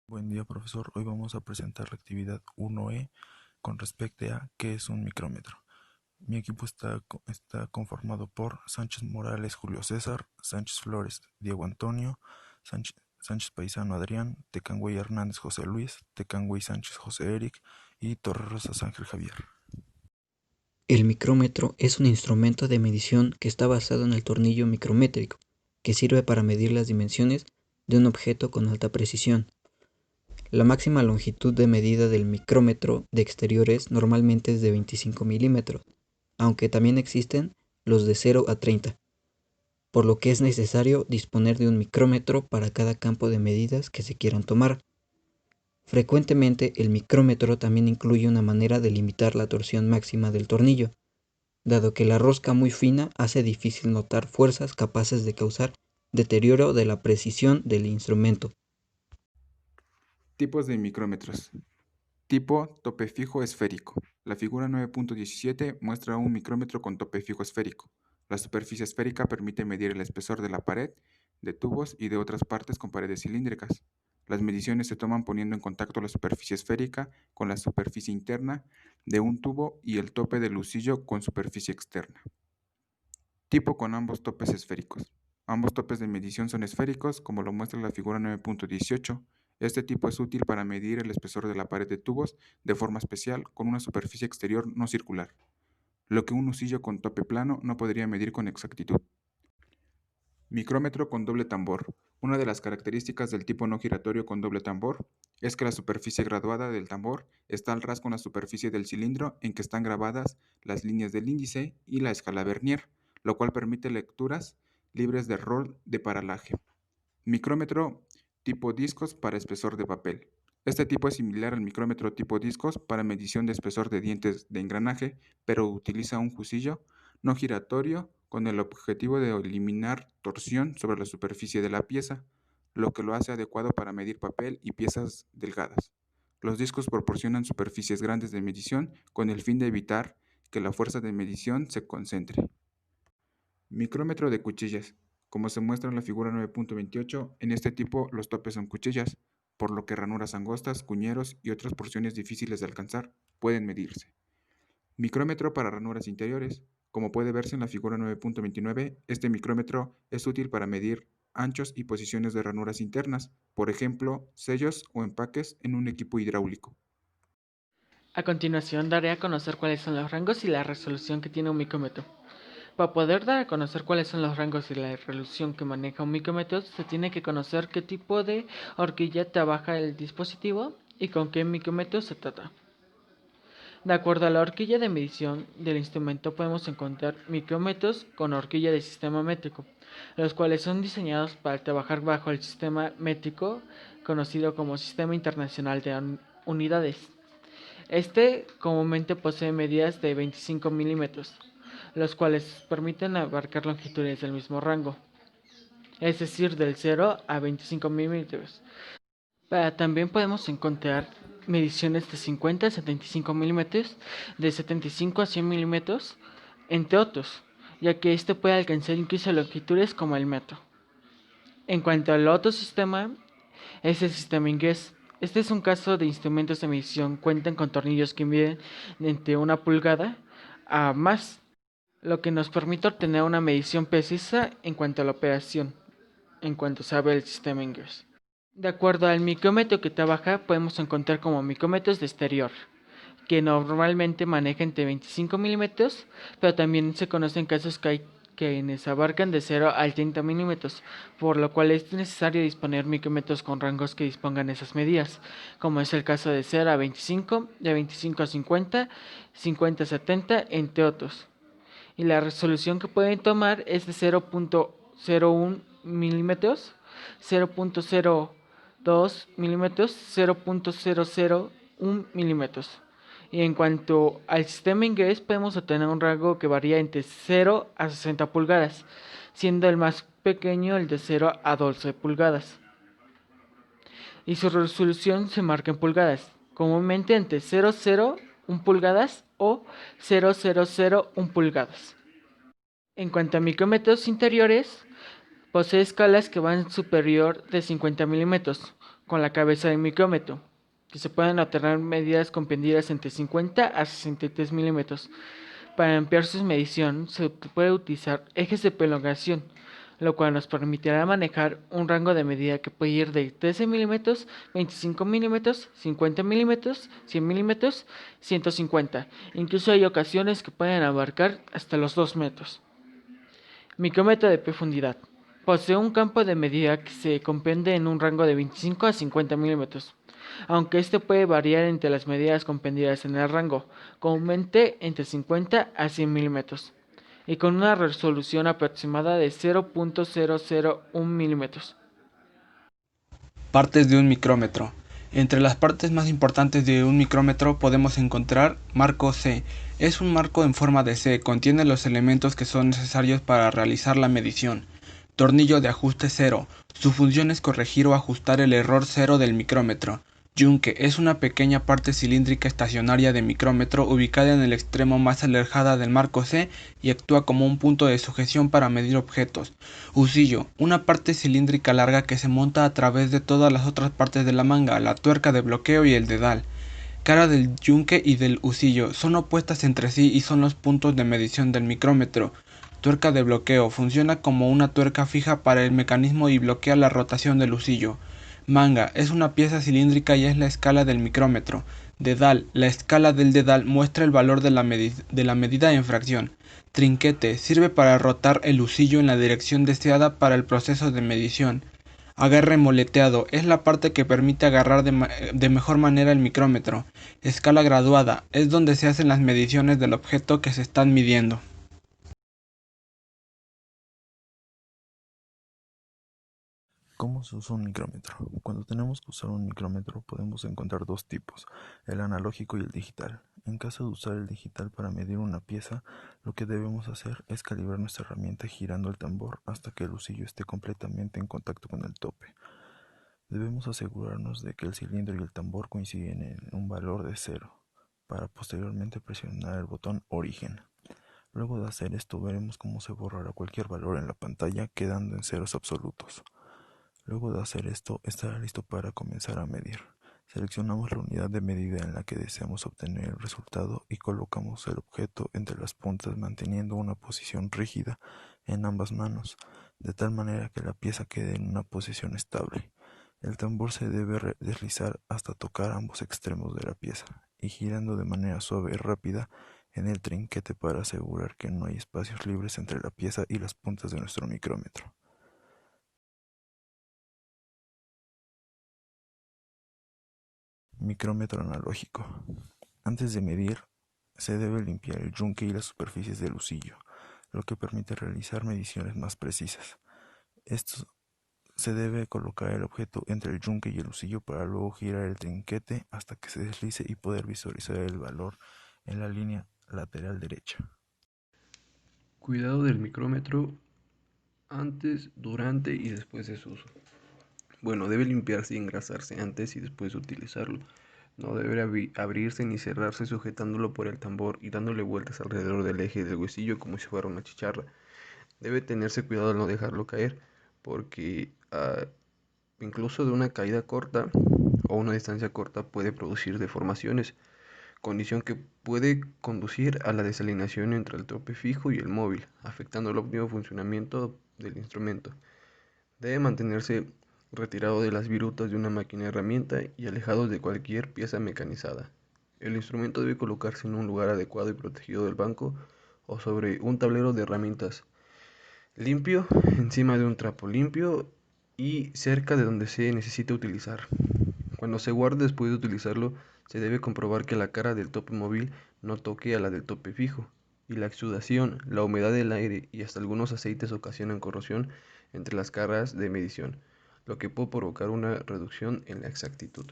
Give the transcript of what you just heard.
Buen día, profesor. Hoy vamos a presentar la actividad 1E con respecto a qué es un micrómetro. Mi equipo está conformado por Sánchez Morales Julio César, Sánchez Flores Diego Antonio, Sánchez Paisano Adrián, Tecangüey Hernández José Luis, Tecangüey Sánchez José Eric y Torres Rosas Ángel Javier. El micrómetro es un instrumento de medición que está basado en el tornillo micrométrico, que sirve para medir las dimensiones de un objeto con alta precisión. La máxima longitud de medida del micrómetro de exteriores normalmente es de 25 milímetros, aunque también existen los de 0 a 30, por lo que es necesario disponer de un micrómetro para cada campo de medidas que se quieran tomar. Frecuentemente el micrómetro también incluye una manera de limitar la torsión máxima del tornillo, dado que la rosca muy fina hace difícil notar fuerzas capaces de causar deterioro de la precisión del instrumento. Tipos de micrómetros. Tipo tope fijo esférico. La figura 9.17 muestra un micrómetro con tope fijo esférico. La superficie esférica permite medir el espesor de la pared, de tubos y de otras partes con paredes cilíndricas. Las mediciones se toman poniendo en contacto la superficie esférica con la superficie interna de un tubo y el tope del husillo con superficie externa. Tipo con ambos topes esféricos. Ambos topes de medición son esféricos, como lo muestra la figura 9.18. Este tipo es útil para medir el espesor de la pared de tubos de forma especial con una superficie exterior no circular, lo que un husillo con tope plano no podría medir con exactitud. Micrómetro con doble tambor. Una de las características del tipo no giratorio con doble tambor es que la superficie graduada del tambor está al ras con la superficie del cilindro en que están grabadas las líneas del índice y la escala Vernier, lo cual permite lecturas libres de rol de paralaje. Micrómetro tipo discos para espesor de papel. Este tipo es similar al micrómetro tipo discos para medición de espesor de dientes de engranaje, pero utiliza un fusillo no giratorio con el objetivo de eliminar torsión sobre la superficie de la pieza, lo que lo hace adecuado para medir papel y piezas delgadas. Los discos proporcionan superficies grandes de medición con el fin de evitar que la fuerza de medición se concentre. Micrómetro de cuchillas. Como se muestra en la figura 9.28, en este tipo los topes son cuchillas, por lo que ranuras angostas, cuñeros y otras porciones difíciles de alcanzar pueden medirse. Micrómetro para ranuras interiores. Como puede verse en la figura 9.29, este micrómetro es útil para medir anchos y posiciones de ranuras internas, por ejemplo, sellos o empaques en un equipo hidráulico. A continuación daré a conocer cuáles son los rangos y la resolución que tiene un micrómetro. Para poder dar a conocer cuáles son los rangos y la resolución que maneja un micrómetro, se tiene que conocer qué tipo de horquilla trabaja el dispositivo y con qué micrómetro se trata. De acuerdo a la horquilla de medición del instrumento podemos encontrar micrómetros con horquilla de sistema métrico, los cuales son diseñados para trabajar bajo el sistema métrico conocido como Sistema Internacional de Unidades. Este comúnmente posee medidas de 25 milímetros, los cuales permiten abarcar longitudes del mismo rango, es decir, del 0 a 25 milímetros. También podemos encontrar mediciones de 50 a 75 milímetros, de 75 a 100 milímetros, entre otros, ya que este puede alcanzar incluso longitudes como el metro. En cuanto al otro sistema, es el sistema inglés. Este es un caso de instrumentos de medición cuentan con tornillos que miden entre 1 pulgada a más, lo que nos permite obtener una medición precisa en cuanto a la operación, en cuanto sabe el sistema inglés. De acuerdo al micrómetro que trabaja, podemos encontrar como micrómetros de exterior, que normalmente maneja entre 25 milímetros, pero también se conocen casos quienes abarcan de 0 al 30 milímetros, por lo cual es necesario disponer micrómetros con rangos que dispongan esas medidas, como es el caso de 0 a 25, de 25 a 50, 50 a 70, entre otros. Y la resolución que pueden tomar es de 0.01 milímetros, 0.02 milímetros, 0.001 milímetros. Y en cuanto al sistema inglés, podemos obtener un rango que varía entre 0 a 60 pulgadas, siendo el más pequeño el de 0 a 12 pulgadas. Y su resolución se marca en pulgadas, comúnmente entre 0,01 pulgadas o 0,001 pulgadas. En cuanto a micrómetros interiores, posee escalas que van superior de 50 milímetros, con la cabeza del micrómetro, que se pueden obtener medidas comprendidas entre 50 a 63 milímetros. Para ampliar su medición se puede utilizar ejes de prolongación, lo cual nos permitirá manejar un rango de medida que puede ir de 13 milímetros, 25 milímetros, 50 milímetros, 100 milímetros, 150. Incluso hay ocasiones que pueden abarcar hasta los 2 metros. Micrómetro de profundidad. Posee un campo de medida que se comprende en un rango de 25 a 50 milímetros, aunque este puede variar entre las medidas comprendidas en el rango, comúnmente entre 50 a 100 milímetros, y con una resolución aproximada de 0.001 milímetros. Partes de un micrómetro. Entre las partes más importantes de un micrómetro podemos encontrar marco C. Es un marco en forma de C, contiene los elementos que son necesarios para realizar la medición. Tornillo de ajuste cero. Su función es corregir o ajustar el error cero del micrómetro. Yunque es una pequeña parte cilíndrica estacionaria de micrómetro ubicada en el extremo más alejada del marco C y actúa como un punto de sujeción para medir objetos. Husillo, una parte cilíndrica larga que se monta a través de todas las otras partes de la manga, la tuerca de bloqueo y el dedal. Cara del yunque y del husillo son opuestas entre sí y son los puntos de medición del micrómetro. Tuerca de bloqueo funciona como una tuerca fija para el mecanismo y bloquea la rotación del husillo. Manga es una pieza cilíndrica y es la escala del micrómetro. Dedal, la escala del dedal muestra el valor de la medida en fracción. Trinquete sirve para rotar el husillo en la dirección deseada para el proceso de medición. Agarre moleteado es la parte que permite agarrar de mejor manera el micrómetro. Escala graduada es donde se hacen las mediciones del objeto que se están midiendo. ¿Cómo se usa un micrómetro? Cuando tenemos que usar un micrómetro podemos encontrar dos tipos, el analógico y el digital. En caso de usar el digital para medir una pieza, lo que debemos hacer es calibrar nuestra herramienta girando el tambor hasta que el husillo esté completamente en contacto con el tope. Debemos asegurarnos de que el cilindro y el tambor coinciden en un valor de 0, para posteriormente presionar el botón origen. Luego de hacer esto veremos cómo se borrará cualquier valor en la pantalla quedando en ceros absolutos. Luego de hacer esto, estará listo para comenzar a medir. Seleccionamos la unidad de medida en la que deseamos obtener el resultado y colocamos el objeto entre las puntas manteniendo una posición rígida en ambas manos, de tal manera que la pieza quede en una posición estable. El tambor se debe deslizar hasta tocar ambos extremos de la pieza y girando de manera suave y rápida en el trinquete para asegurar que no hay espacios libres entre la pieza y las puntas de nuestro micrómetro. Micrómetro analógico. Antes de medir, se debe limpiar el yunque y las superficies del husillo, lo que permite realizar mediciones más precisas. Esto se debe colocar el objeto entre el yunque y el husillo para luego girar el trinquete hasta que se deslice y poder visualizar el valor en la línea lateral derecha. Cuidado del micrómetro antes, durante y después de su uso. Bueno, debe limpiarse y engrasarse antes y después de utilizarlo. No debe abrirse ni cerrarse sujetándolo por el tambor y dándole vueltas alrededor del eje del huesillo como si fuera una chicharra. Debe tenerse cuidado al no dejarlo caer, porque incluso de una caída corta o una distancia corta puede producir deformaciones, condición que puede conducir a la desalineación entre el tope fijo y el móvil, afectando el óptimo funcionamiento del instrumento. Debe mantenerse retirado de las virutas de una máquina herramienta y alejado de cualquier pieza mecanizada. El instrumento debe colocarse en un lugar adecuado y protegido del banco o sobre un tablero de herramientas limpio, encima de un trapo limpio y cerca de donde se necesite utilizar. Cuando se guarde después de utilizarlo, se debe comprobar que la cara del tope móvil no toque a la del tope fijo, y la exudación, la humedad del aire y hasta algunos aceites ocasionan corrosión entre las caras de medición, lo que puede provocar una reducción en la exactitud.